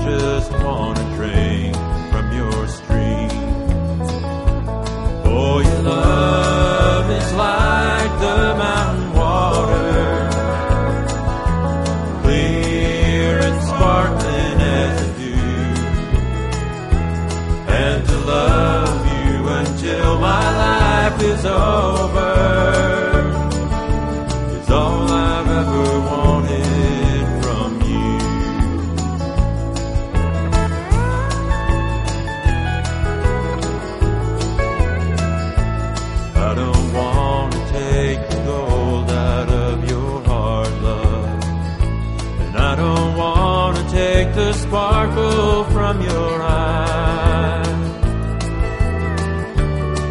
just want to drink from your stream. For your love is like the mountain water, clear and sparkling as the dew. And to love you until my life is over is all I've ever wanted from you. I don't want to take the gold out of your heart, love, and I don't want to take the sparkle from your eyes.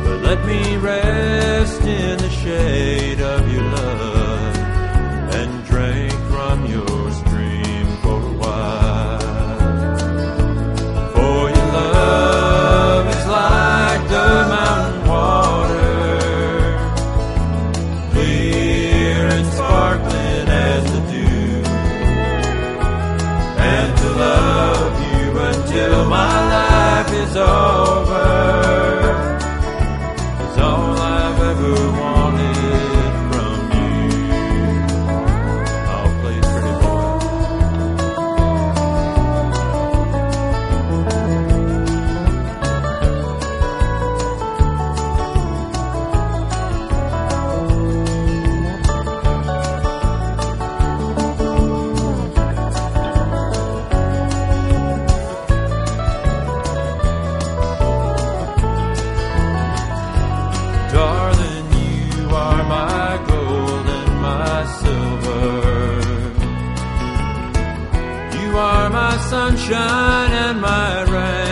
But let me rest in the shade of your love and drink from your stream for a while. For your love is like the mountain water, clear and sparkling as the dew. And to love you until my life is over is all I've ever wanted from you. I'll play pretty boy. Darling, you are my gold and my silver. You are my sunshine and my rain.